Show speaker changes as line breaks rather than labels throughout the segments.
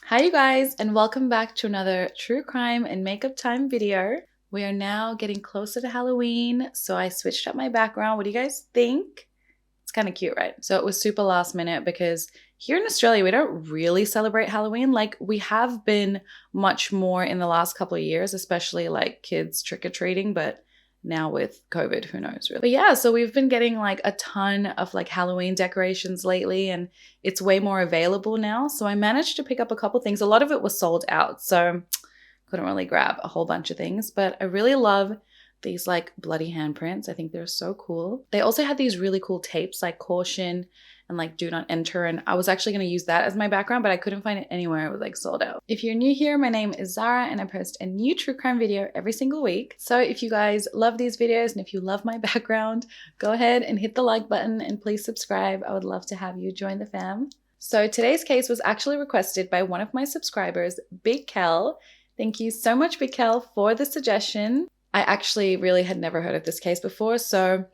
Hi you guys, and welcome back to another true crime and makeup time video. We are now getting closer to Halloween, so I switched up my background. What do you guys think? It's kind of cute, right? So it was super last minute because here in Australia, we don't really celebrate Halloween. Like we have been much more in the last couple of years, especially like kids trick-or-treating, but now with COVID, who knows really. But yeah, so we've been getting like a ton of like Halloween decorations lately and it's way more available now. So I managed to pick up a couple things. A lot of it was sold out, so couldn't really grab a whole bunch of things, but I really love these like bloody handprints. I think they're so cool. They also had these really cool tapes like caution and like do not enter, and I was actually going to use that as my background, but I couldn't find it anywhere. It was like sold out. If you're new here, my name is Zara and I post a new true crime video every single week. So if you guys love these videos and if you love my background, go ahead and hit the like button and please subscribe. I would love to have you join the fam. So today's case was actually requested by one of my subscribers, Big Kel. Thank you so much, Big Kel, for the suggestion. I actually really had never heard of this case before, so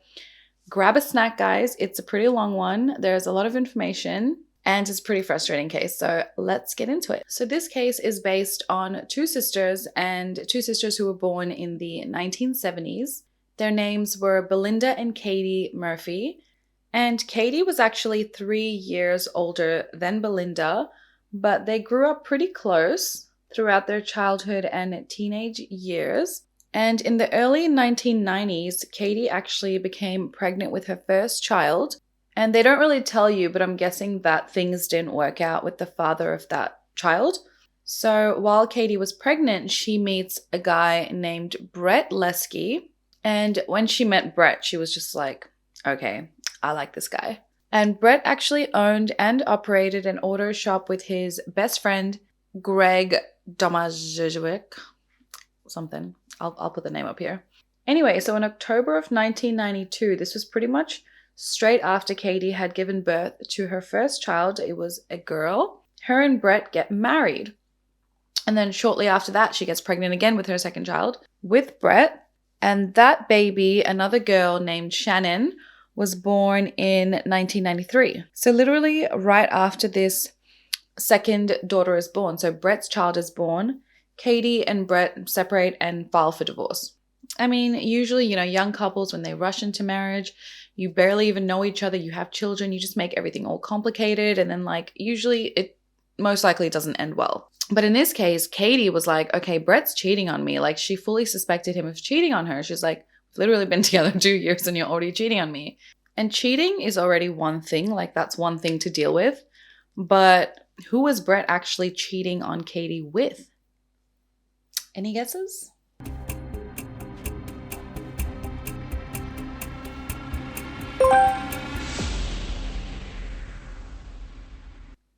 grab a snack, guys. It's a pretty long one. There's a lot of information and it's a pretty frustrating case, so let's get into it. So this case is based on two sisters who were born in the 1970s. Their names were Belinda and Katie Murphy, and Katie was actually 3 years older than Belinda, but they grew up pretty close throughout their childhood and teenage years. And in the early 1990s, Katie actually became pregnant with her first child. And they don't really tell you, but I'm guessing that things didn't work out with the father of that child. So while Katie was pregnant, she meets a guy named Jaidyn Leskie. And when she met Brett, she was just like, okay, I like this guy. And Brett actually owned and operated an auto shop with his best friend, Greg Domajewick, something. I'll put the name up here. Anyway, so in October of 1992, this was pretty much straight after Katie had given birth to her first child. It was a girl. Her and Brett get married. And then shortly after that, she gets pregnant again with her second child with Brett. And that baby, another girl named Shannon, was born in 1993. So literally right after this second daughter is born, so Brett's child is born, Katie and Brett separate and file for divorce. I mean, usually, young couples, when they rush into marriage, you barely even know each other, you have children, you just make everything all complicated, and then usually it most likely doesn't end well. But in this case, Katie was like, okay, Brett's cheating on me. Like, she fully suspected him of cheating on her. She's like, we've literally been together 2 years and you're already cheating on me. And cheating is already one thing, that's one thing to deal with. But who was Brett actually cheating on Katie with? Any guesses?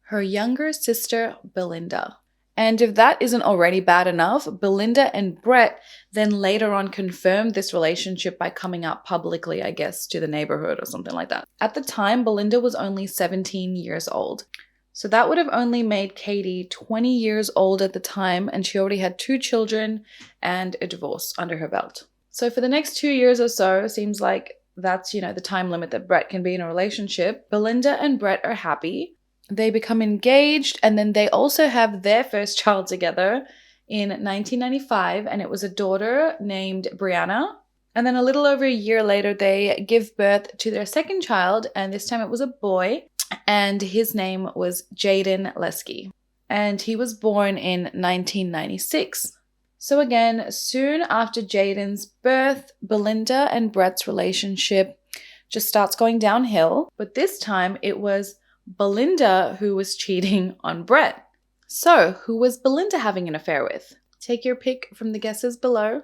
Her younger sister, Belinda. And if that isn't already bad enough, Belinda and Brett then later on confirmed this relationship by coming out publicly, I guess, to the neighborhood or something like that. At the time, Belinda was only 17 years old. So that would have only made Katie 20 years old at the time, and she already had 2 children and a divorce under her belt. So for the next 2 years or so, seems like that's, the time limit that Brett can be in a relationship, Belinda and Brett are happy. They become engaged, and then they also have their first child together in 1995, and it was a daughter named Brianna. And then a little over a year later, they give birth to their second child, and this time it was a boy. And his name was Jaidyn Leskie, and he was born in 1996. So again, soon after Jaden's birth, Belinda and Brett's relationship just starts going downhill, but this time it was Belinda who was cheating on Brett. So who was Belinda having an affair with? Take your pick from the guesses below.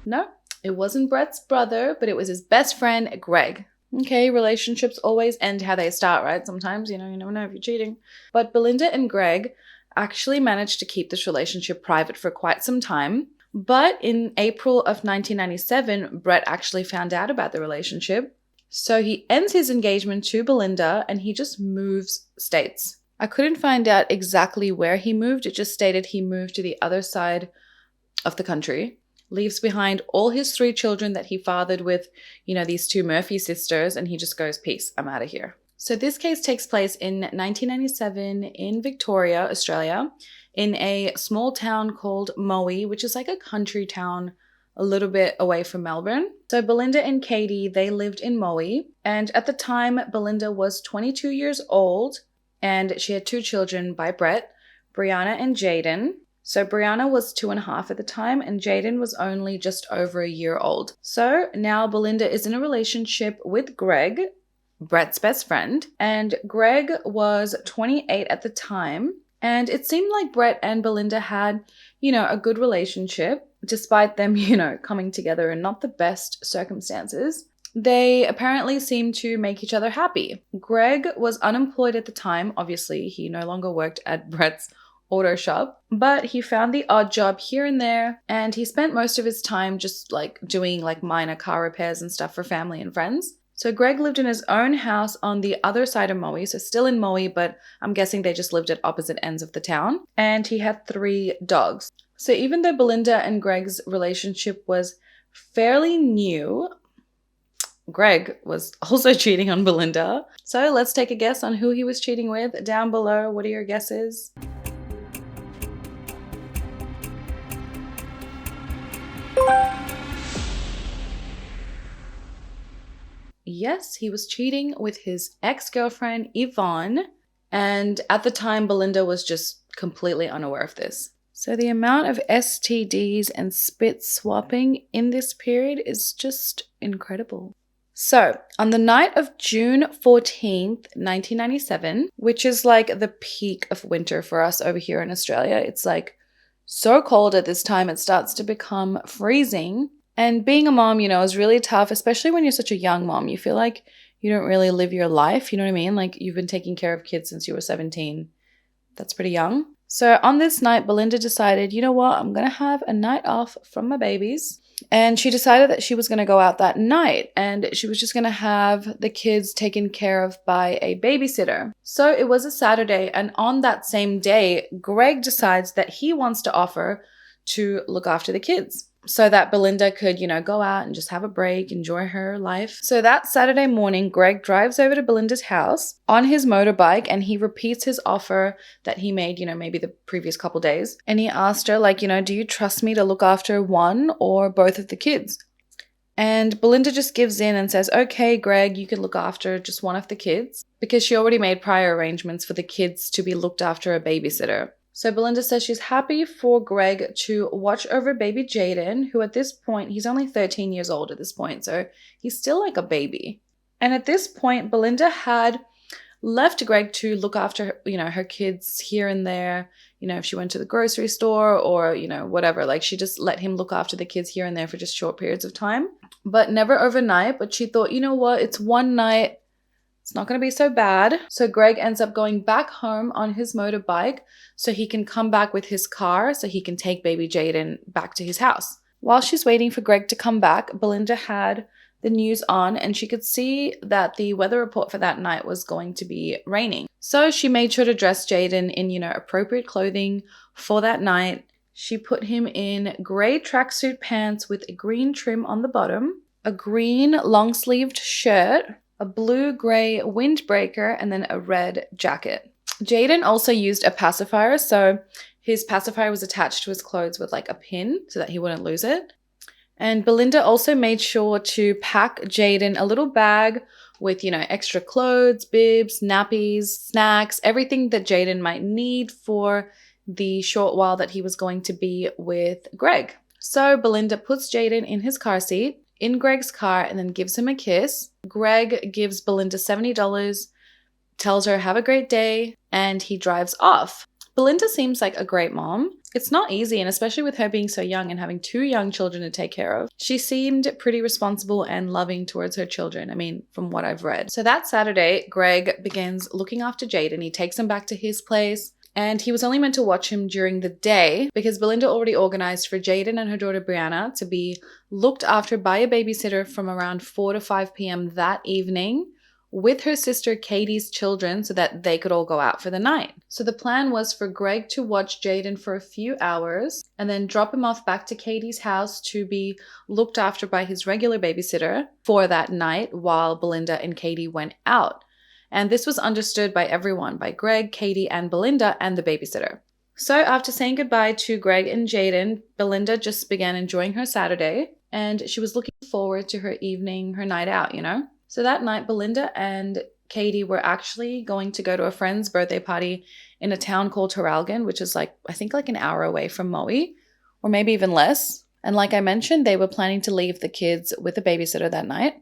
No, it wasn't Brett's brother, but it was his best friend, Greg. Okay, relationships always end how they start, right? Sometimes, you never know if you're cheating. But Belinda and Greg actually managed to keep this relationship private for quite some time. But in April of 1997, Brett actually found out about the relationship. So he ends his engagement to Belinda and he just moves states. I couldn't find out exactly where he moved. It just stated he moved to the other side of the country. leaves behind all his 3 children that he fathered with, these 2 Murphy sisters, and he just goes, peace, I'm out of here. So this case takes place in 1997 in Victoria, Australia, in a small town called Moe, which is like a country town a little bit away from Melbourne. So Belinda and Katie, they lived in Moe, and at the time, Belinda was 22 years old, and she had 2 children by Brett, Brianna and Jaden. So Brianna was 2.5 at the time, and Jaden was only just over a year old. So now Belinda is in a relationship with Greg, Brett's best friend, and Greg was 28 at the time, and it seemed like Brett and Belinda had, a good relationship, despite them, coming together in not the best circumstances. They apparently seemed to make each other happy. Greg was unemployed at the time. Obviously, he no longer worked at Brett's auto shop, but he found the odd job here and there, and he spent most of his time just doing minor car repairs and stuff for family and friends. So Greg lived in his own house on the other side of Moe, so still in Moe, but I'm guessing they just lived at opposite ends of the town, and he had 3 dogs. So even though Belinda and Greg's relationship was fairly new, Greg was also cheating on Belinda. So let's take a guess on who he was cheating with down below. What are your guesses? Yes, he was cheating with his ex-girlfriend, Yvonne. And at the time, Belinda was just completely unaware of this. So the amount of STDs and spit swapping in this period is just incredible. So on the night of June 14th, 1997, which is the peak of winter for us over here in Australia, it's so cold at this time, it starts to become freezing. And being a mom, is really tough, especially when you're such a young mom. You feel like you don't really live your life, you know what I mean? You've been taking care of kids since you were 17. That's pretty young. So on this night, Belinda decided, you know what, I'm going to have a night off from my babies. And she decided that she was going to go out that night, and she was just going to have the kids taken care of by a babysitter. So it was a Saturday, and on that same day, Greg decides that he wants to offer to look after the kids, so that Belinda could, go out and just have a break, enjoy her life. So that Saturday morning, Greg drives over to Belinda's house on his motorbike, and he repeats his offer that he made, maybe the previous couple days. And he asked her, do you trust me to look after one or both of the kids? And Belinda just gives in and says, okay, Greg, you can look after just one of the kids, because she already made prior arrangements for the kids to be looked after a babysitter. So Belinda says she's happy for Greg to watch over baby Jaden, who at this point, he's only 13 years old at this point, so he's still like a baby. And at this point, Belinda had left Greg to look after, her kids here and there, if she went to the grocery store or, whatever. She just let him look after the kids here and there for just short periods of time, but never overnight. But she thought, you know what, it's one night. It's not going to be so bad. So Greg ends up going back home on his motorbike so he can come back with his car so he can take baby Jaden back to his house. While she's waiting for Greg to come back, Belinda had the news on, and she could see that the weather report for that night was going to be raining. So she made sure to dress Jaden in, appropriate clothing for that night. She put him in gray tracksuit pants with a green trim on the bottom, a green long-sleeved shirt, a blue-gray windbreaker, and then a red jacket. Jaden also used a pacifier, so his pacifier was attached to his clothes with a pin so that he wouldn't lose it. And Belinda also made sure to pack Jaden a little bag with, extra clothes, bibs, nappies, snacks, everything that Jaden might need for the short while that he was going to be with Greg. So Belinda puts Jaden in his car seat, in Greg's car, and then gives him a kiss. Greg gives Belinda $70, tells her have a great day, and he drives off. Belinda seems like a great mom. It's not easy, and especially with her being so young and having 2 young children to take care of. She seemed pretty responsible and loving towards her children, from what I've read. So that Saturday, Greg begins looking after Jaden. He takes him back to his place, and he was only meant to watch him during the day because Belinda already organized for Jaden and her daughter Brianna to be looked after by a babysitter from around 4 to 5 p.m. that evening, with her sister Katie's children so that they could all go out for the night. So the plan was for Greg to watch Jaden for a few hours and then drop him off back to Katie's house to be looked after by his regular babysitter for that night while Belinda and Katie went out. And this was understood by everyone, by Greg, Katie, and Belinda, and the babysitter. So after saying goodbye to Greg and Jaden, Belinda just began enjoying her Saturday, and she was looking forward to her evening, her night out, So that night, Belinda and Katie were actually going to go to a friend's birthday party in a town called Terralgan, which is I think an hour away from Maui, or maybe even less. And like I mentioned, they were planning to leave the kids with a babysitter that night.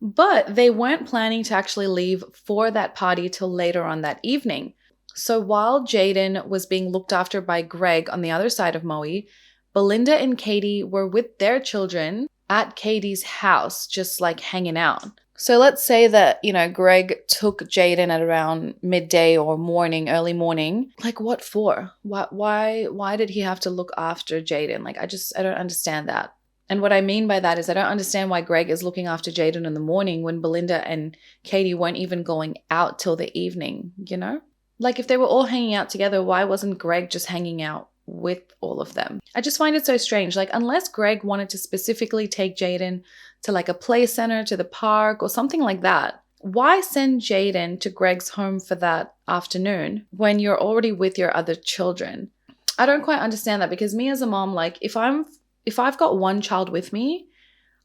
But they weren't planning to actually leave for that party till later on that evening. So while Jaden was being looked after by Greg on the other side of Maui, Belinda and Katie were with their children at Katie's house, just hanging out. So let's say that, Greg took Jaden at around midday or morning, early morning. What for? Why did he have to look after Jaden? I don't understand that. And what I mean by that is I don't understand why Greg is looking after Jaden in the morning when Belinda and Katie weren't even going out till the evening, If they were all hanging out together, why wasn't Greg just hanging out with all of them? I just find it so strange. Unless Greg wanted to specifically take Jaden to a play center, to the park or something like that, why send Jaden to Greg's home for that afternoon when you're already with your other children? I don't quite understand that, because me as a mom, if I've got one child with me,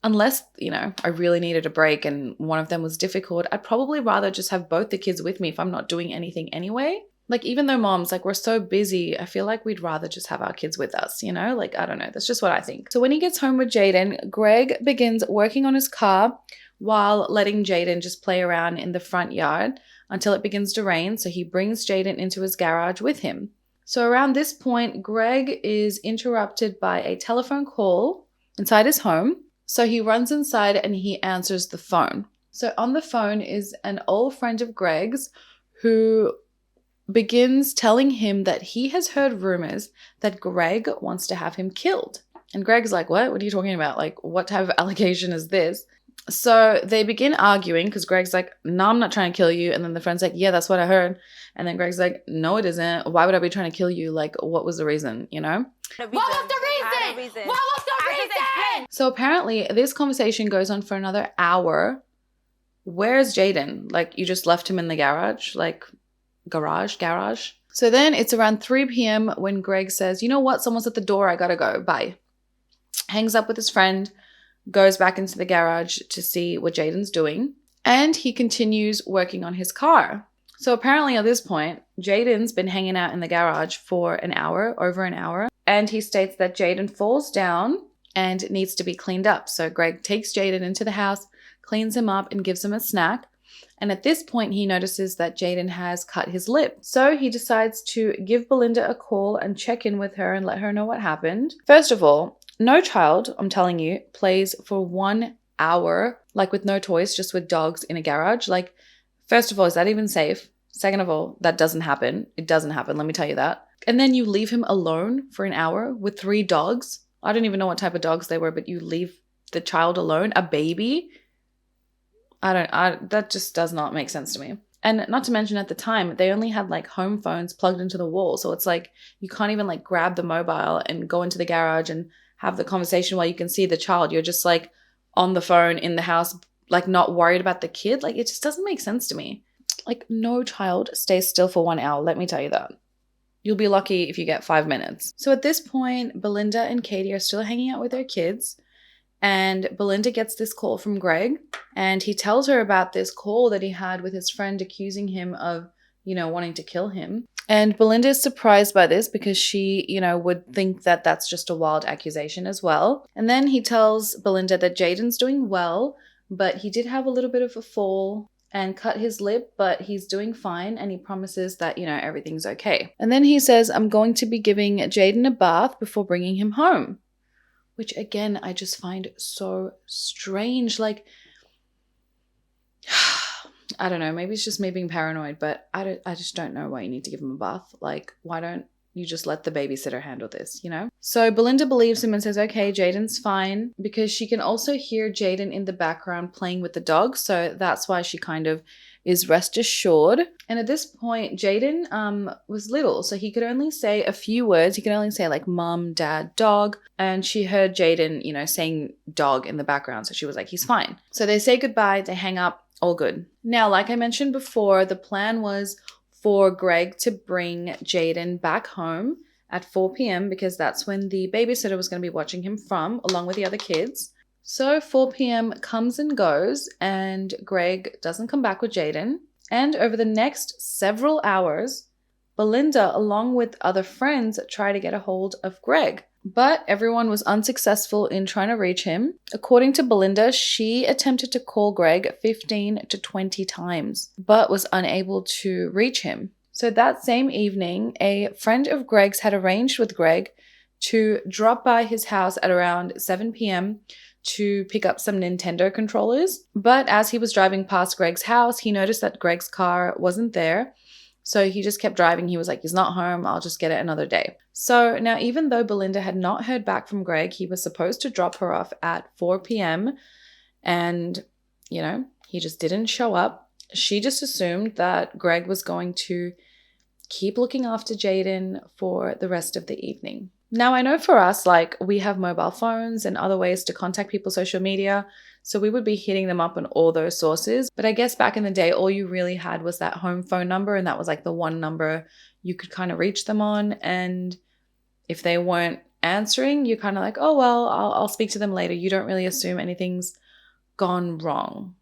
unless, I really needed a break and one of them was difficult, I'd probably rather just have both the kids with me if I'm not doing anything anyway. Even though moms, we're so busy, I feel like we'd rather just have our kids with us, I don't know. That's just what I think. So when he gets home with Jaden, Greg begins working on his car while letting Jaden just play around in the front yard until it begins to rain. So he brings Jaden into his garage with him. So around this point, Greg is interrupted by a telephone call inside his home. So he runs inside and he answers the phone. So on the phone is an old friend of Greg's who begins telling him that he has heard rumors that Greg wants to have him killed. And Greg's like, what? What are you talking about? What type of allegation is this? So they begin arguing because Greg's like, no, I'm not trying to kill you. And then the friend's like, yeah, that's what I heard. And then Greg's like, no, it isn't. Why would I be trying to kill you? What was the reason,
What was the reason? What was the reason?
So apparently this conversation goes on for another hour. Where's Jaden? You just left him in the garage? Garage. So then it's around 3 p.m. when Greg says, you know what? Someone's at the door. I gotta go. Bye. Hangs up with his friend, goes back into the garage to see what Jaden's doing, and he continues working on his car. So apparently at this point, Jaden's been hanging out in the garage for over an hour, and he states that Jaden falls down and needs to be cleaned up. So Greg takes Jaden into the house, cleans him up, and gives him a snack. And at this point, he notices that Jaden has cut his lip. So he decides to give Belinda a call and check in with her and let her know what happened. First of all, no child, I'm telling you, plays for 1 hour, with no toys, just with dogs in a garage. First of all, is that even safe? Second of all, that doesn't happen. It doesn't happen, let me tell you that. And then you leave him alone for an hour with 3 dogs. I don't even know what type of dogs they were, but you leave the child alone, a baby. That just does not make sense to me. And not to mention at the time, they only had home phones plugged into the wall. So it's you can't even grab the mobile and go into the garage and have the conversation while you can see the child. You're just on the phone in the house, not worried about the kid. It just doesn't make sense to me. No child stays still for 1 hour. Let me tell you that. You'll be lucky if you get 5 minutes. So at this point, Belinda and Katie are still hanging out with their kids. And Belinda gets this call from Greg, and he tells her about this call that he had with his friend accusing him of, wanting to kill him. And Belinda is surprised by this because she, would think that that's just a wild accusation as well. And then he tells Belinda that Jaden's doing well, but he did have a little bit of a fall and cut his lip, but he's doing fine, and he promises that, everything's okay. And then he says, I'm going to be giving Jaden a bath before bringing him home. Which, again, I just find so strange. I don't know, maybe it's just me being paranoid, but I just don't know why you need to give him a bath. Why don't you just let the babysitter handle this, you know? So Belinda believes him and says, okay, Jaden's fine, because she can also hear Jaden in the background playing with the dog. So that's why she kind of is rest assured. And at this point, Jaden was little, so he could only say a few words. He could only say like mom, dad, dog. And she heard Jaden, you know, saying dog in the background. So she was like, he's fine. So they say goodbye, they hang up, all good. Now, like I mentioned before, the plan was for Greg to bring Jaden back home at 4 p.m. because that's when the babysitter was going to be watching him from, along with the other kids. So 4 p.m. comes and goes, and Greg doesn't come back with Jaden. And over the next several hours, Belinda, along with other friends, try to get a hold of Greg. But everyone was unsuccessful in trying to reach him. According to Belinda, she attempted to call Greg 15 to 20 times, but was unable to reach him. So that same evening, a friend of Greg's had arranged with Greg to drop by his house at around 7 p.m. to pick up some Nintendo controllers. But as he was driving past Greg's house, he noticed that Greg's car wasn't there. So he just kept driving. He was like, he's not home. I'll just get it another day. So now, even though Belinda had not heard back from Greg, he was supposed to drop her off at 4 p.m. And, you know, he just didn't show up. She just assumed that Greg was going to keep looking after Jaden for the rest of the evening. Now, I know for us, like, we have mobile phones and other ways to contact people, social media, so we would be hitting them up on all those sources. But I guess back in the day, all you really had was that home phone number, and that was like the one number you could kind of reach them on. And if they weren't answering, you're kind of like, oh, well, I'll speak to them later. You don't really assume anything's gone wrong.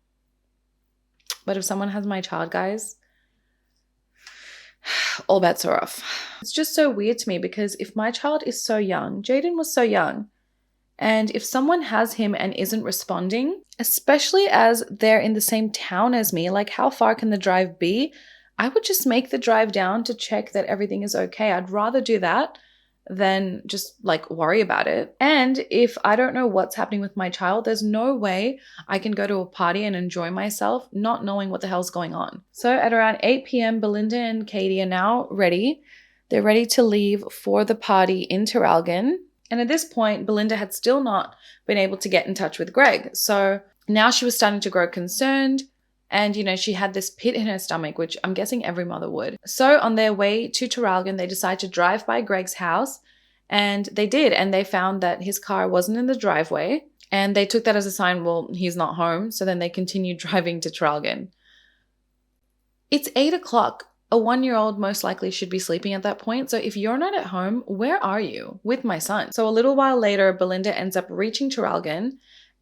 But if someone has my child, guys, all bets are off. It's just so weird to me because if my child is so young, Jaden was so young, and if someone has him and isn't responding, especially as they're in the same town as me, like how far can the drive be? I would just make the drive down to check that everything is okay. I'd rather do that than just like worry about it. And if I don't know what's happening with my child, there's no way I can go to a party and enjoy myself not knowing what the hell's going on. So at around 8 p.m., Belinda and Katie are now ready. They're ready to leave for the party in Traralgon. And at this point, Belinda had still not been able to get in touch with Greg. So now she was starting to grow concerned. And, you know, she had this pit in her stomach, which I'm guessing every mother would. So on their way to Traralgon, they decided to drive by Greg's house. And they did. And they found that his car wasn't in the driveway. And they took that as a sign, well, he's not home. So then they continued driving to Traralgon. It's 8 o'clock. A 1-year-old most likely should be sleeping at that point. So if you're not at home, where are you? With my son. So a little while later, Belinda ends up reaching Traralgon.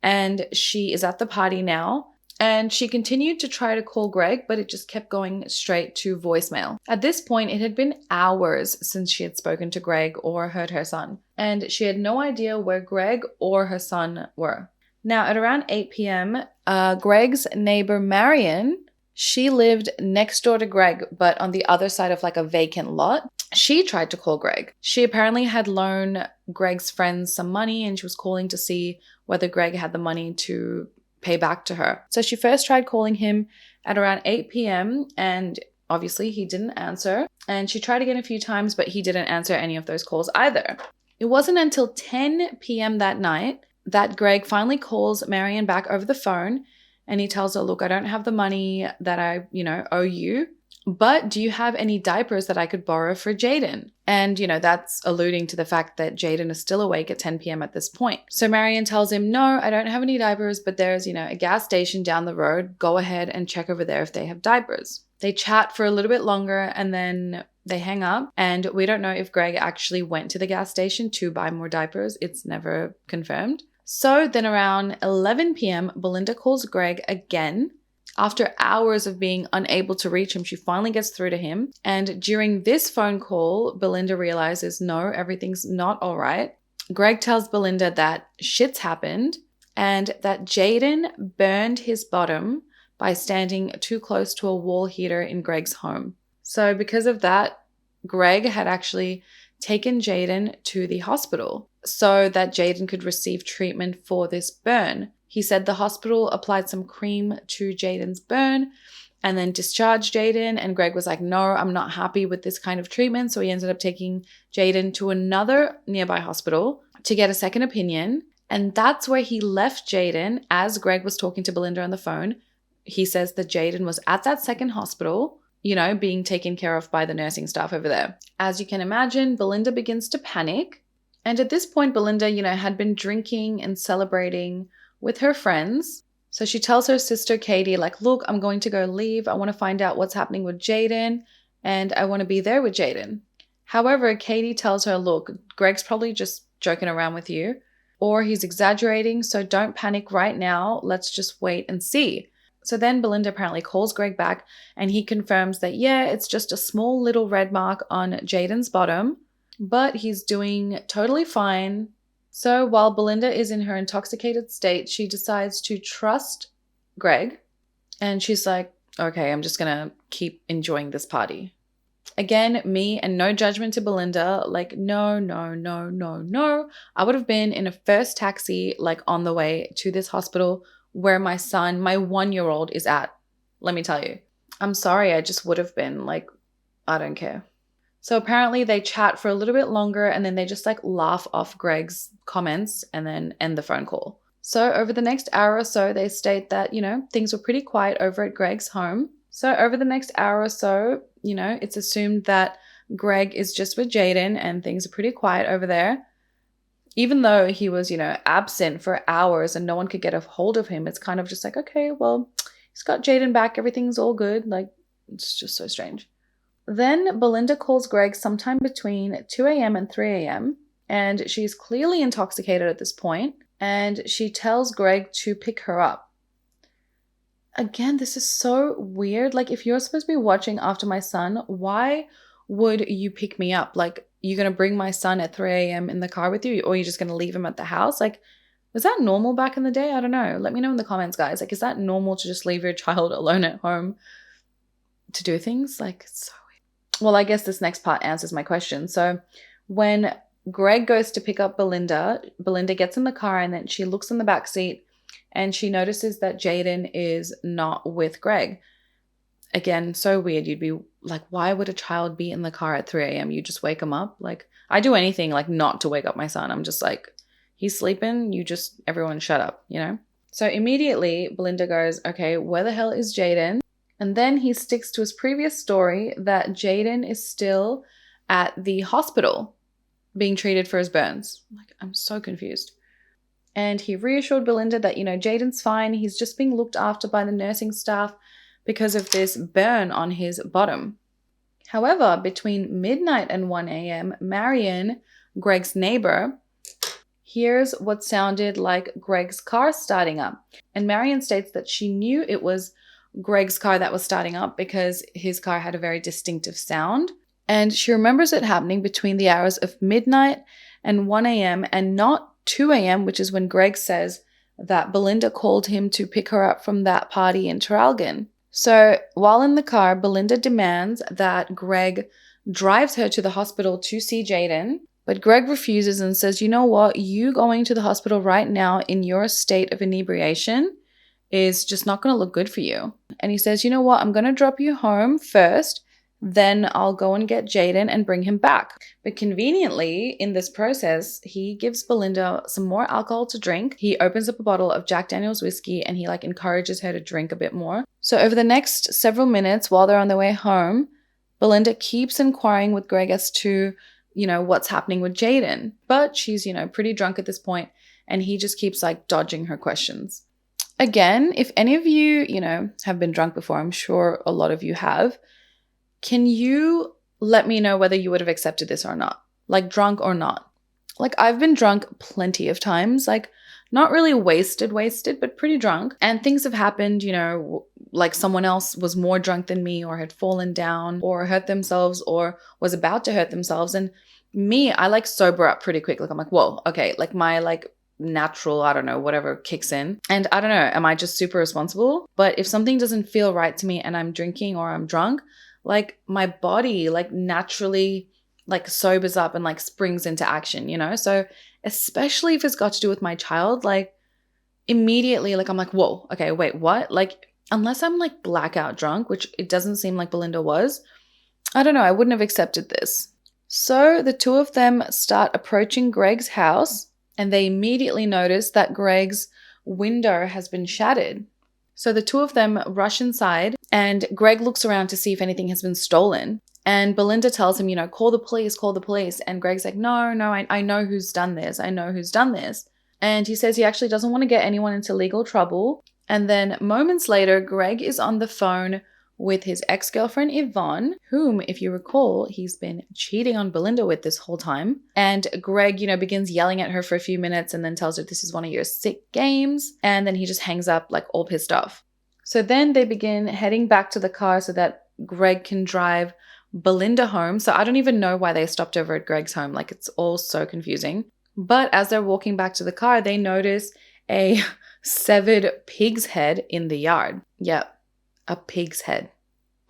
And she is at the party now. And she continued to try to call Greg, but it just kept going straight to voicemail. At this point, it had been hours since she had spoken to Greg or heard her son. And she had no idea where Greg or her son were. Now, at around 8 p.m., Greg's neighbor, Marion, she lived next door to Greg, but on the other side of like a vacant lot. She tried to call Greg. She apparently had loaned Greg's friends some money, and she was calling to see whether Greg had the money to pay back to her. So she first tried calling him at around 8 p.m. and obviously he didn't answer. And she tried again a few times, but he didn't answer any of those calls either. It wasn't until 10 p.m. that night that Greg finally calls Marion back over the phone, and he tells her, look, I don't have the money that I, owe you, but do you have any diapers that I could borrow for Jaden? And, that's alluding to the fact that Jaden is still awake at 10 p.m. at this point. So Marion tells him, no, I don't have any diapers, but there's, a gas station down the road. Go ahead and check over there if they have diapers. They chat for a little bit longer and then they hang up. And we don't know if Greg actually went to the gas station to buy more diapers. It's never confirmed. So then around 11 p.m., Belinda calls Greg again. After hours of being unable to reach him, she finally gets through to him. And during this phone call, Belinda realizes, no, everything's not all right. Greg tells Belinda that shit's happened and that Jaden burned his bottom by standing too close to a wall heater in Greg's home. So because of that, Greg had actually taken Jaden to the hospital so that Jaden could receive treatment for this burn. He said the hospital applied some cream to Jaden's burn and then discharged Jaden. And Greg was like, no, I'm not happy with this kind of treatment. So he ended up taking Jaden to another nearby hospital to get a second opinion. And that's where he left Jaden as Greg was talking to Belinda on the phone. He says that Jaden was at that second hospital, being taken care of by the nursing staff over there. As you can imagine, Belinda begins to panic. And at this point, Belinda, had been drinking and celebrating with her friends. So she tells her sister Katie, like, look, I'm going to go leave. I want to find out what's happening with Jaden, and I want to be there with Jaden. However, Katie tells her, look, Greg's probably just joking around with you, or he's exaggerating, so don't panic right now. Let's just wait and see. So then Belinda apparently calls Greg back, and he confirms that, yeah, it's just a small little red mark on Jaden's bottom, but he's doing totally fine. So while Belinda is in her intoxicated state, she decides to trust Greg. And she's like, okay, I'm just going to keep enjoying this party. Again, me and no judgment to Belinda, like, no. I would have been in a first taxi, like on the way to this hospital where my son, my 1-year-old, is at. Let me tell you. I'm sorry, I just would have been like, I don't care. So apparently they chat for a little bit longer and then they just like laugh off Greg's comments and then end the phone call. So over the next hour or so, they state that, things were pretty quiet over at Greg's home. So over the next hour or so, it's assumed that Greg is just with Jaden and things are pretty quiet over there. Even though he was, absent for hours and no one could get a hold of him, it's kind of just like, okay, well, he's got Jaden back. Everything's all good. Like, it's just so strange. Then Belinda calls Greg sometime between 2 a.m. and 3 a.m. and she's clearly intoxicated at this point, and she tells Greg to pick her up. Again, this is so weird. Like, if you're supposed to be watching after my son, why would you pick me up? Like, you're going to bring my son at 3 a.m. in the car with you, or you're just going to leave him at the house? Like, was that normal back in the day? I don't know. Let me know in the comments, guys. Like, is that normal to just leave your child alone at home to do things? Like, it's so well, I guess this next part answers my question. So when Greg goes to pick up Belinda, Belinda gets in the car and then she looks in the back seat and she notices that Jaden is not with Greg. Again, so weird. You'd be like, why would a child be in the car at 3 a.m.? You just wake him up? Like, I do anything like not to wake up my son. I'm just like, he's sleeping. Everyone shut up, So immediately Belinda goes, okay, where the hell is Jaden? And then he sticks to his previous story that Jaden is still at the hospital being treated for his burns. Like, I'm so confused. And he reassured Belinda that, Jaden's fine. He's just being looked after by the nursing staff because of this burn on his bottom. However, between midnight and 1 a.m., Marion, Greg's neighbor, hears what sounded like Greg's car starting up. And Marion states that she knew it was Greg's car that was starting up because his car had a very distinctive sound. And she remembers it happening between the hours of midnight and 1 a.m. and not 2 a.m., which is when Greg says that Belinda called him to pick her up from that party in Traralgon. So while in the car, Belinda demands that Greg drives her to the hospital to see Jaden. But Greg refuses and says, you know what, you going to the hospital right now in your state of inebriation is just not going to look good for you. And he says, you know what, I'm going to drop you home first, then I'll go and get Jaden and bring him back. But conveniently, in this process, he gives Belinda some more alcohol to drink. He opens up a bottle of Jack Daniel's whiskey and he encourages her to drink a bit more. So over the next several minutes while they're on their way home, Belinda keeps inquiring with Greg as to, what's happening with Jaden. But she's, pretty drunk at this point and he just keeps dodging her questions. Again, if any of you, have been drunk before, I'm sure a lot of you have, can you let me know whether you would have accepted this or not? Drunk or not? I've been drunk plenty of times, not really wasted, but pretty drunk. And things have happened, someone else was more drunk than me or had fallen down or hurt themselves or was about to hurt themselves. And me, I sober up pretty quick. I'm whoa, okay, my natural, I don't know, whatever kicks in. And I don't know, am I just super responsible? But if something doesn't feel right to me and I'm drinking or I'm drunk, my body naturally sobers up and springs into action, So especially if it's got to do with my child, immediately I'm whoa, okay, wait, what? unless I'm like blackout drunk, which it doesn't seem like Belinda was, I don't know, I wouldn't have accepted this. So the two of them start approaching Greg's house, and they immediately notice that Greg's window has been shattered. So the two of them rush inside, and Greg looks around to see if anything has been stolen. And Belinda tells him, call the police, call the police. And Greg's like, no, I know who's done this. I know who's done this. And he says he actually doesn't want to get anyone into legal trouble. And then moments later, Greg is on the phone with his ex-girlfriend Yvonne, whom, if you recall, he's been cheating on Belinda with this whole time. And Greg, begins yelling at her for a few minutes and then tells her this is one of your sick games. And then he just hangs up like all pissed off. So then they begin heading back to the car so that Greg can drive Belinda home. So I don't even know why they stopped over at Greg's home. Like, it's all so confusing. But as they're walking back to the car, they notice a severed pig's head in the yard. Yep. A pig's head.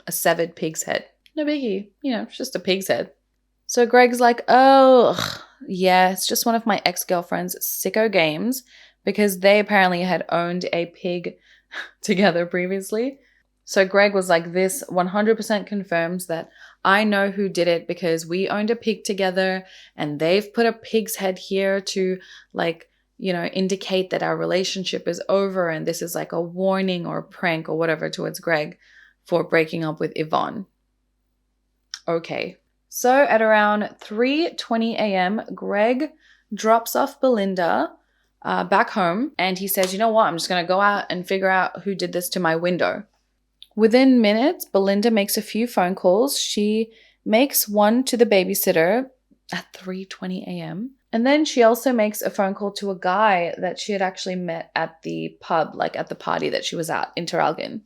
A severed pig's head. No biggie. It's just a pig's head. So Greg's like, oh, yeah, it's just one of my ex-girlfriend's sicko games, because they apparently had owned a pig together previously. So Greg was like, this 100% confirms that I know who did it, because we owned a pig together and they've put a pig's head here to indicate that our relationship is over, and this is like a warning or a prank or whatever towards Greg for breaking up with Yvonne. Okay. So at around 3:20 a.m., Greg drops off Belinda back home, and he says, you know what, I'm just going to go out and figure out who did this to my window. Within minutes, Belinda makes a few phone calls. She makes one to the babysitter at 3:20 a.m. And then she also makes a phone call to a guy that she had actually met at the pub, like at the party that she was at in Traralgon.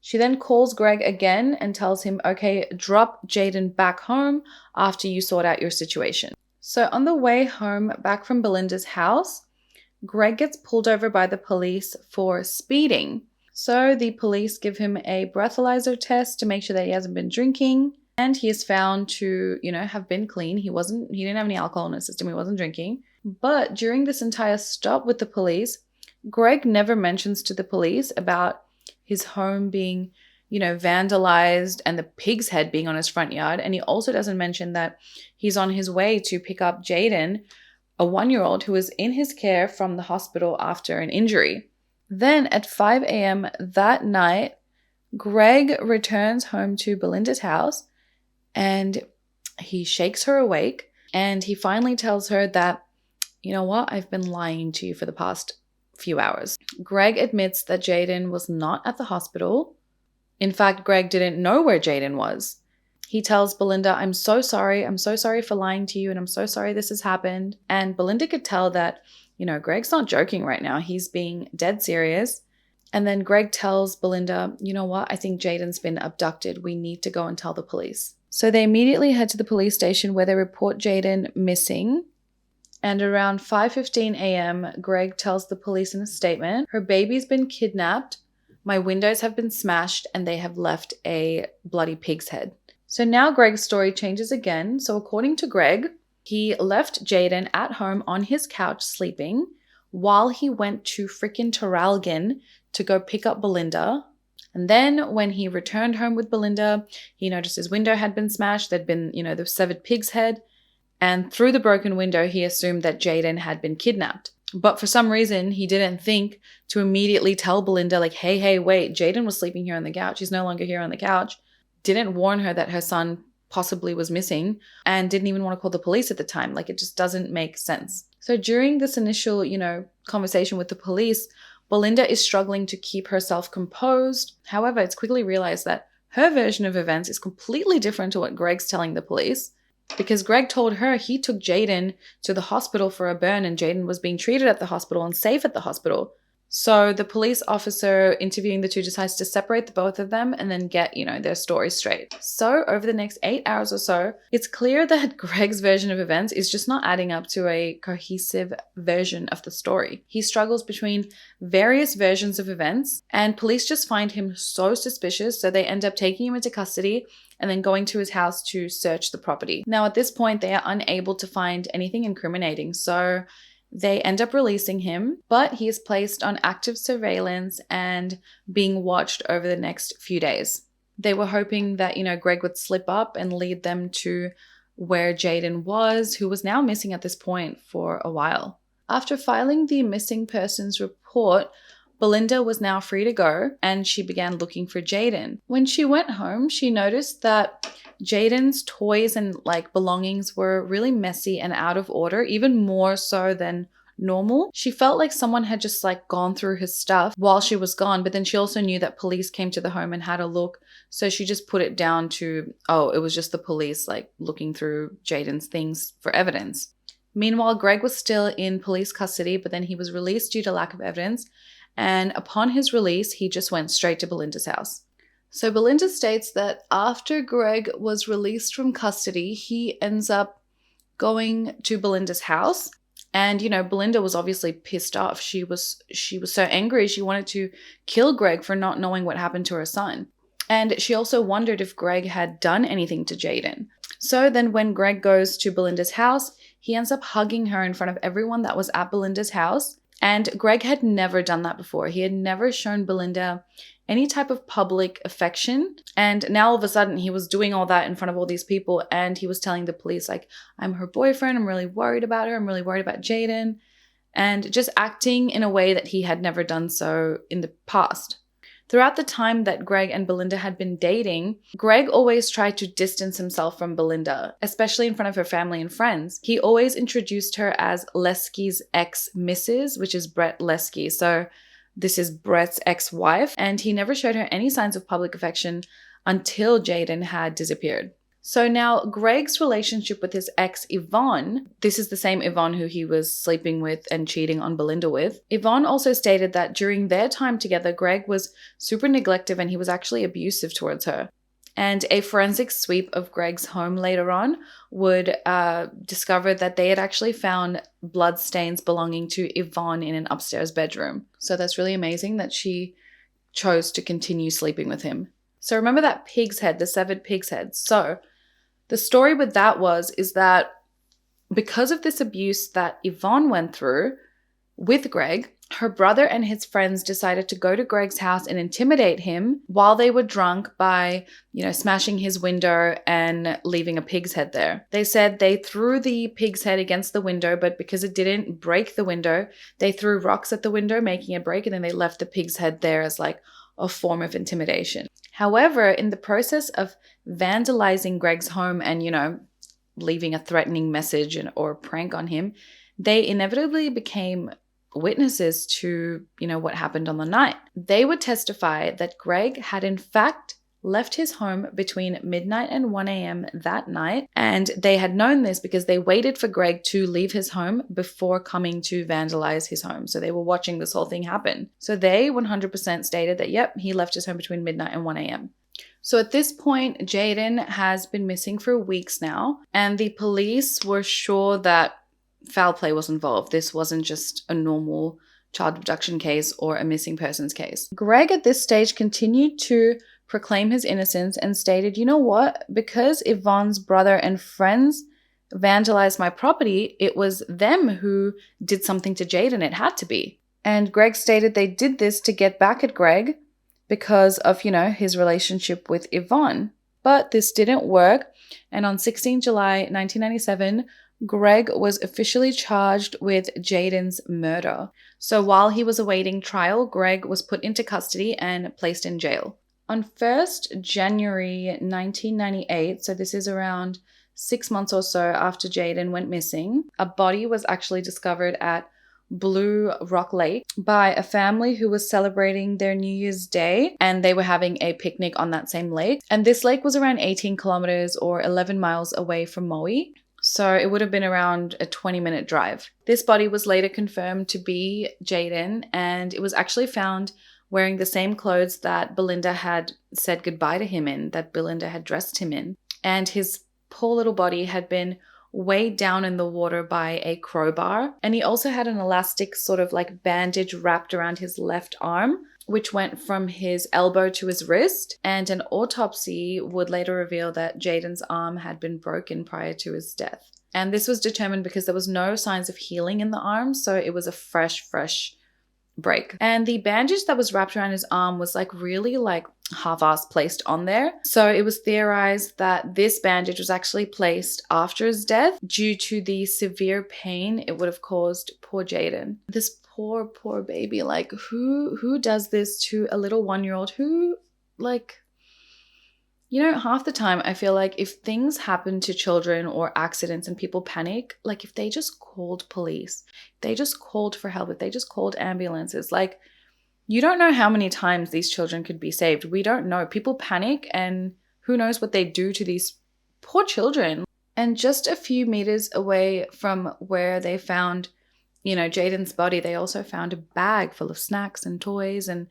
She then calls Greg again and tells him, okay, drop Jaden back home after you sort out your situation. So on the way home back from Belinda's house, Greg gets pulled over by the police for speeding. So the police give him a breathalyzer test to make sure that he hasn't been drinking. And he is found to, have been clean. He didn't have any alcohol in his system. He wasn't drinking. But during this entire stop with the police, Greg never mentions to the police about his home being, vandalized and the pig's head being on his front yard. And he also doesn't mention that he's on his way to pick up Jaden, a 1-year-old who was in his care from the hospital after an injury. Then at 5 a.m. that night, Greg returns home to Belinda's house, and he shakes her awake, and he finally tells her that, you know what, I've been lying to you for the past few hours. Greg admits that Jaden was not at the hospital. In fact, Greg didn't know where Jaden was. He tells Belinda, I'm so sorry for lying to you, and I'm so sorry this has happened. And Belinda could tell that, Greg's not joking right now. He's being dead serious. And then Greg tells Belinda, you know what, I think Jaden's been abducted. We need to go and tell the police. So they immediately head to the police station where they report Jaden missing. And around 5:15 a.m., Greg tells the police in a statement, her baby's been kidnapped, my windows have been smashed, and they have left a bloody pig's head. So now Greg's story changes again. So according to Greg, he left Jaden at home on his couch sleeping while he went to frickin' Traralgon to go pick up Belinda. And then when he returned home with Belinda, he noticed his window had been smashed. There'd been, the severed pig's head. And through the broken window, he assumed that Jaden had been kidnapped. But for some reason, he didn't think to immediately tell Belinda, like, hey, wait, Jaden was sleeping here on the couch. He's no longer here on the couch. Didn't warn her that her son possibly was missing, and didn't even want to call the police at the time. Like, it just doesn't make sense. So during this initial, conversation with the police, Belinda is struggling to keep herself composed. However, it's quickly realized that her version of events is completely different to what Greg's telling the police, because Greg told her he took Jaden to the hospital for a burn, and Jaden was being treated at the hospital and safe at the hospital. So the police officer interviewing the two decides to separate the both of them and then get, their stories straight. So over the next 8 hours or so, it's clear that Greg's version of events is just not adding up to a cohesive version of the story. He struggles between various versions of events, and police just find him so suspicious, so they end up taking him into custody and then going to his house to search the property. Now at this point, they are unable to find anything incriminating, so They end up releasing him, but he is placed on active surveillance and being watched over the next few days. They were hoping that, Greg would slip up and lead them to where Jaden was, who was now missing at this point for a while. After filing the missing persons report, Belinda was now free to go, and she began looking for Jaden. When she went home, she noticed that Jaden's toys and belongings were really messy and out of order, even more so than normal. She felt like someone had just gone through his stuff while she was gone, but then she also knew that police came to the home and had a look, so she just put it down to, it was just the police looking through Jaden's things for evidence. Meanwhile, Greg was still in police custody, but then he was released due to lack of evidence, and upon his release, he just went straight to Belinda's house. So Belinda states that after Greg was released from custody, he ends up going to Belinda's house. And, Belinda was obviously pissed off. She was so angry. She wanted to kill Greg for not knowing what happened to her son. And she also wondered if Greg had done anything to Jaden. So then when Greg goes to Belinda's house, he ends up hugging her in front of everyone that was at Belinda's house. And Greg had never done that before. He had never shown Belinda any type of public affection. And now all of a sudden he was doing all that in front of all these people, and he was telling the police, I'm her boyfriend. I'm really worried about her. I'm really worried about Jaden. And just acting in a way that he had never done so in the past. Throughout the time that Greg and Belinda had been dating, Greg always tried to distance himself from Belinda, especially in front of her family and friends. He always introduced her as Leskie's ex-Mrs., which is Brett Leskie. So this is Brett's ex-wife, and he never showed her any signs of public affection until Jaden had disappeared. So now Greg's relationship with his ex Yvonne, this is the same Yvonne who he was sleeping with and cheating on Belinda with. Yvonne also stated that during their time together, Greg was super neglectful and he was actually abusive towards her. And a forensic sweep of Greg's home later on would discover that they had actually found blood stains belonging to Yvonne in an upstairs bedroom. So that's really amazing that she chose to continue sleeping with him. So remember that pig's head, the severed pig's head. So the story with that is that because of this abuse that Yvonne went through with Greg, her brother and his friends decided to go to Greg's house and intimidate him while they were drunk by, smashing his window and leaving a pig's head there. They said they threw the pig's head against the window, but because it didn't break the window, they threw rocks at the window, making it break, and then they left the pig's head there as a form of intimidation. However, in the process of vandalizing Greg's home and, leaving a threatening message or prank on him, they inevitably became witnesses to, what happened on the night. They would testify that Greg had in fact left his home between midnight and 1 a.m. that night, and they had known this because they waited for Greg to leave his home before coming to vandalize his home. So they were watching this whole thing happen. So they 100% stated that, yep, he left his home between midnight and 1 a.m. So at this point, Jaden has been missing for weeks now, and the police were sure that foul play was involved. This wasn't just a normal child abduction case or a missing persons case. Greg at this stage continued to proclaim his innocence and stated, you know what? Because Yvonne's brother and friends vandalized my property, it was them who did something to Jaden. It had to be. And Greg stated they did this to get back at Greg because of, his relationship with Yvonne. But this didn't work. And on 16 July 1997, Greg was officially charged with Jaden's murder. So while he was awaiting trial, Greg was put into custody and placed in jail. On 1st January 1998, so this is around 6 months or so after Jaden went missing, a body was actually discovered at Blue Rock Lake by a family who was celebrating their New Year's Day, and they were having a picnic on that same lake. And this lake was around 18 kilometers or 11 miles away from Maui. So it would have been around a 20-minute drive. This body was later confirmed to be Jaden, and it was actually found wearing the same clothes that Belinda had said goodbye to him in, that Belinda had dressed him in. And his poor little body had been weighed down in the water by a crowbar. And he also had an elastic sort of bandage wrapped around his left arm, which went from his elbow to his wrist. And an autopsy would later reveal that Jaden's arm had been broken prior to his death. And this was determined because there was no signs of healing in the arm. So it was a fresh break. And the bandage that was wrapped around his arm was like really like half-assed placed on there. So it was theorized that this bandage was actually placed after his death due to the severe pain it would have caused poor Jaden. This poor baby. Like who does this to a little 1-year-old who, like, you know, half the time I feel like if things happen to children or accidents and people panic, like if they just called police, they just called for help, if they just called ambulances, like you don't know how many times these children could be saved. We don't know. People panic and who knows what they do to these poor children. And just a few meters away from where they found, you know, Jaden's body, they also found a bag full of snacks and toys, and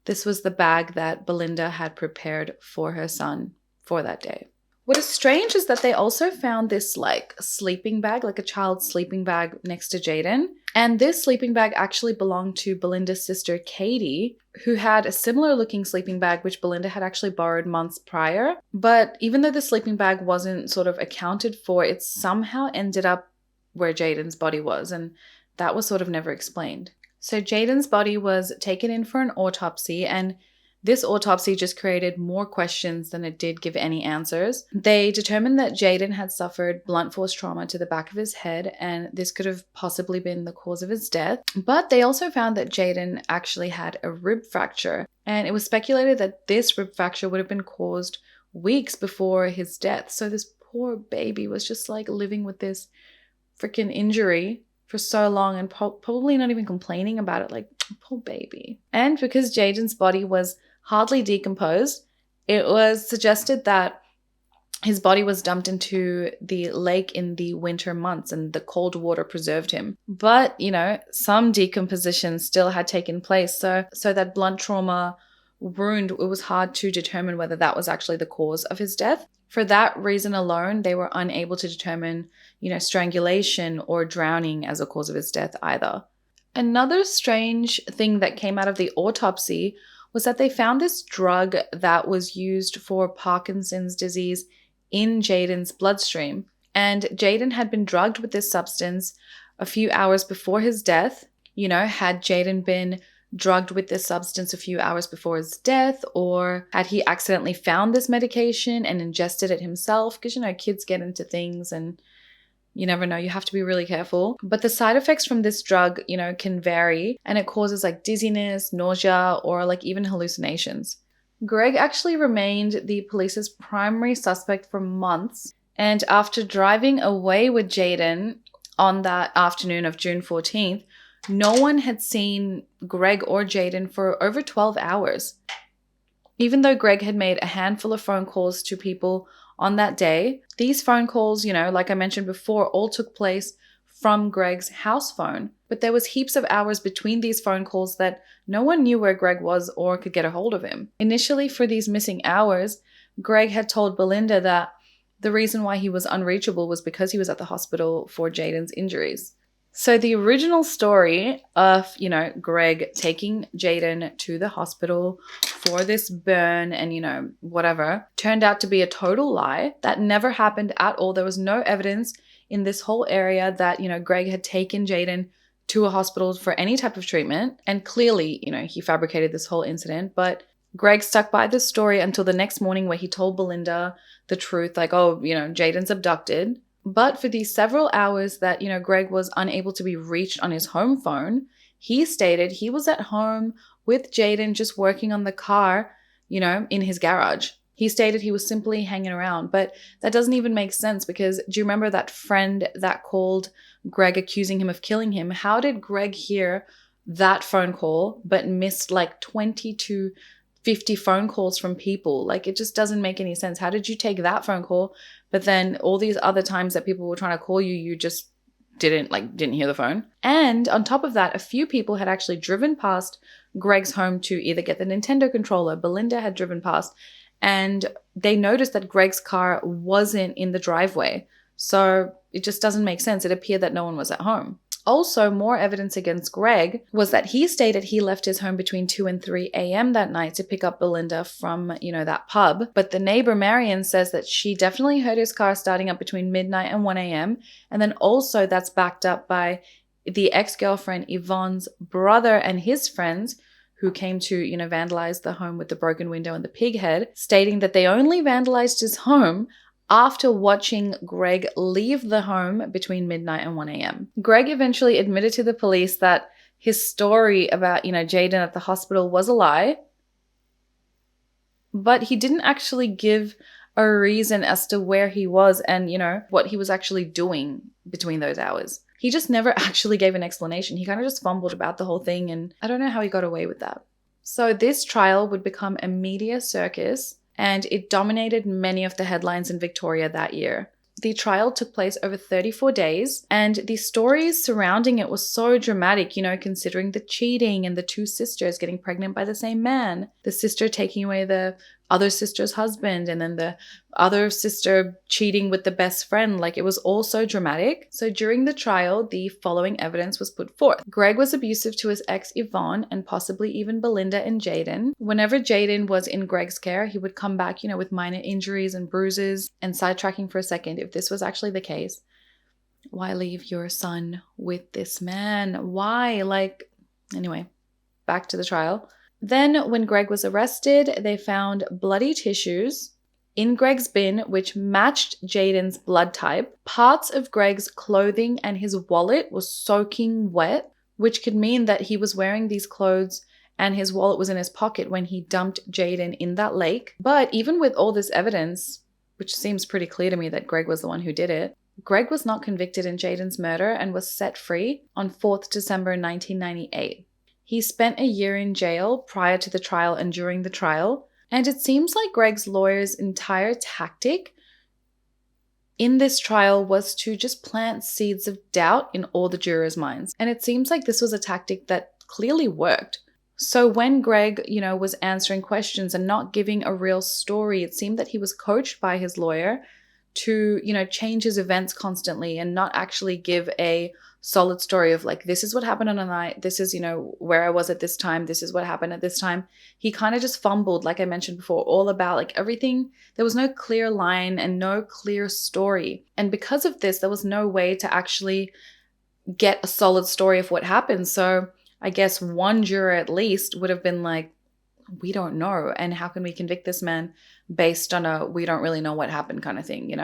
this was the bag that Belinda had prepared for her son for that day. What is strange is that they also found this like sleeping bag, like a child's sleeping bag next to Jaden. And this sleeping bag actually belonged to Belinda's sister, Katie, who had a similar looking sleeping bag, which Belinda had actually borrowed months prior. But even though the sleeping bag wasn't sort of accounted for, it somehow ended up where Jaden's body was. And that was sort of never explained. So Jaden's body was taken in for an autopsy, and this autopsy just created more questions than it did give any answers. They determined that Jaden had suffered blunt force trauma to the back of his head, and this could have possibly been the cause of his death. But they also found that Jaden actually had a rib fracture, and it was speculated that this rib fracture would have been caused weeks before his death. So this poor baby was just like living with this freaking injury for so long and probably not even complaining about it, like, poor baby. And because Jaden's body was hardly decomposed, it was suggested that his body was dumped into the lake in the winter months and the cold water preserved him. But, you know, some decomposition still had taken place. So that blunt trauma wound, it was hard to determine whether that was actually the cause of his death. For that reason alone, they were unable to determine, you know, strangulation or drowning as a cause of his death either. Another strange thing that came out of the autopsy was that they found this drug that was used for Parkinson's disease in Jaden's bloodstream. And Jaden had been drugged with this substance a few hours before his death. You know, had Jaden been drugged with this substance a few hours before his death, or had he accidentally found this medication and ingested it himself? Because, you know, kids get into things and you never know. You have to be really careful. But the side effects from this drug, you know, can vary, and it causes like dizziness, nausea, or like even hallucinations. Greg actually remained the police's primary suspect for months. And after driving away with Jaden on that afternoon of June 14th, no one had seen Greg or Jaden for over 12 hours. Even though Greg had made a handful of phone calls to people on that day, these phone calls, you know, like I mentioned before, all took place from Greg's house phone. But there was heaps of hours between these phone calls that no one knew where Greg was or could get a hold of him. Initially, for these missing hours, Greg had told Belinda that the reason why he was unreachable was because he was at the hospital for Jaden's injuries. So the original story of, you know, Greg taking Jaden to the hospital for this burn and, you know, whatever, turned out to be a total lie. That never happened at all. There was no evidence in this whole area that, you know, Greg had taken Jaden to a hospital for any type of treatment. And clearly, you know, he fabricated this whole incident. But Greg stuck by this story until the next morning where he told Belinda the truth, like, oh, you know, Jaden's abducted. But for these several hours that, you know, Greg was unable to be reached on his home phone, he stated he was at home with Jaden just working on the car, you know, in his garage. He stated he was simply hanging around, but that doesn't even make sense because do you remember that friend that called Greg accusing him of killing him? How did Greg hear that phone call but missed like 20 to 50 phone calls from people? Like, it just doesn't make any sense. How did you take that phone call, but then all these other times that people were trying to call you, you just didn't hear the phone? And on top of that, a few people had actually driven past Greg's home to either get the Nintendo controller. Belinda had driven past, and they noticed that Greg's car wasn't in the driveway. So it just doesn't make sense. It appeared that no one was at home. Also, more evidence against Greg was that he stated he left his home between 2 and 3 a.m. that night to pick up Belinda from, that pub. But the neighbor, Marion, says that she definitely heard his car starting up between midnight and 1 a.m. And then also that's backed up by the ex-girlfriend Yvonne's brother and his friends who came to, vandalize the home with the broken window and the pig head, stating that they only vandalized his home after watching Greg leave the home between midnight and 1 a.m. Greg eventually admitted to the police that his story about, Jaden at the hospital was a lie, but he didn't actually give a reason as to where he was and, what he was actually doing between those hours. He just never actually gave an explanation. He kind of just fumbled about the whole thing, and I don't know how he got away with that. So this trial would become a media circus, and it dominated many of the headlines in Victoria that year. The trial took place over 34 days, and the stories surrounding it was so dramatic, considering the cheating and the two sisters getting pregnant by the same man, the sister taking away the other sister's husband, and then the other sister cheating with the best friend. Like, it was all so dramatic. So during the trial, the following evidence was put forth. Greg was abusive to his ex Yvonne and possibly even Belinda and Jaden. Whenever Jaden was in Greg's care, he would come back, with minor injuries and bruises. And sidetracking for a second, if this was actually the case, why leave your son with this man? Why? Anyway, back to the trial. Then, when Greg was arrested, they found bloody tissues in Greg's bin, which matched Jaden's blood type. Parts of Greg's clothing and his wallet was soaking wet, which could mean that he was wearing these clothes and his wallet was in his pocket when he dumped Jaden in that lake. But even with all this evidence, which seems pretty clear to me that Greg was the one who did it, Greg was not convicted in Jaden's murder and was set free on 4th December 1998. He spent a year in jail prior to the trial and during the trial, and it seems like Greg's lawyer's entire tactic in this trial was to just plant seeds of doubt in all the jurors' minds. And it seems like this was a tactic that clearly worked. So when Greg, was answering questions and not giving a real story, it seemed that he was coached by his lawyer to, change his events constantly and not actually give a solid story of this is what happened on a night, this is, where I was at this time, this is what happened at this time. He kind of just fumbled, like I mentioned before, all about everything. There was no clear line and no clear story. And because of this, there was no way to actually get a solid story of what happened. So I guess one juror at least would have been like, we don't know. And how can we convict this man based on a we don't really know what happened kind of thing,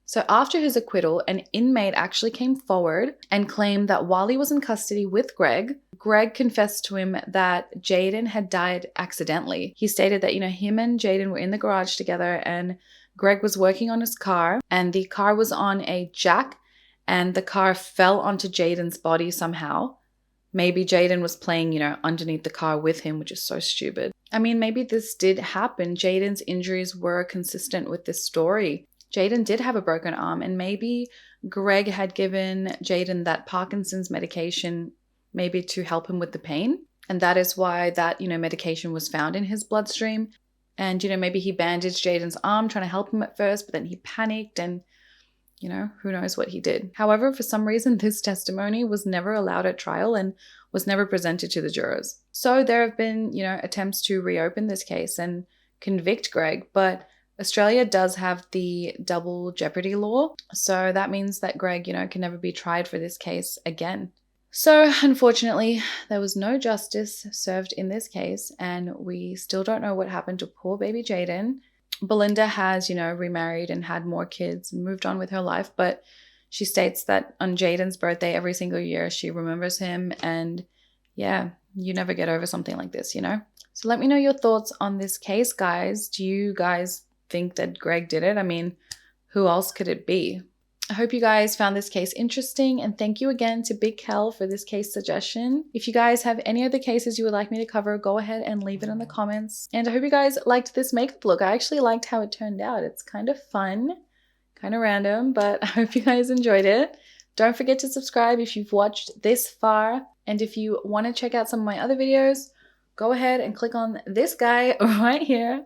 So after his acquittal, an inmate actually came forward and claimed that while he was in custody with Greg confessed to him that Jaden had died accidentally. He stated that, him and Jaden were in the garage together and Greg was working on his car and the car was on a jack and the car fell onto Jaden's body somehow. Maybe Jaden was playing, underneath the car with him, which is so stupid. I mean, maybe this did happen. Jaden's injuries were consistent with this story. Jaden did have a broken arm, and maybe Greg had given Jaden that Parkinson's medication maybe to help him with the pain. And that is why that, medication was found in his bloodstream. And, maybe he bandaged Jaden's arm trying to help him at first, but then he panicked and, who knows what he did. However, for some reason, this testimony was never allowed at trial and was never presented to the jurors. So there have been, attempts to reopen this case and convict Greg, but Australia does have the double jeopardy law. So that means that Greg, can never be tried for this case again. So unfortunately, there was no justice served in this case, and we still don't know what happened to poor baby Jaden. Belinda has, remarried and had more kids and moved on with her life, but she states that on Jaden's birthday every single year, she remembers him, and yeah, you never get over something like this, So let me know your thoughts on this case, guys. Do you guys think that Greg did it? I mean, who else could it be? I hope you guys found this case interesting, and thank you again to Big Kel for this case suggestion. If you guys have any other cases you would like me to cover, go ahead and leave it in the comments. And I hope you guys liked this makeup look. I actually liked how it turned out. It's kind of fun, kind of random, but I hope you guys enjoyed it. Don't forget to subscribe if you've watched this far. And if you want to check out some of my other videos, go ahead and click on this guy right here.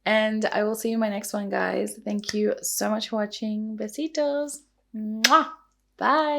And I will see you in my next one, guys. Thank you so much for watching. Besitos. Mwah. Bye.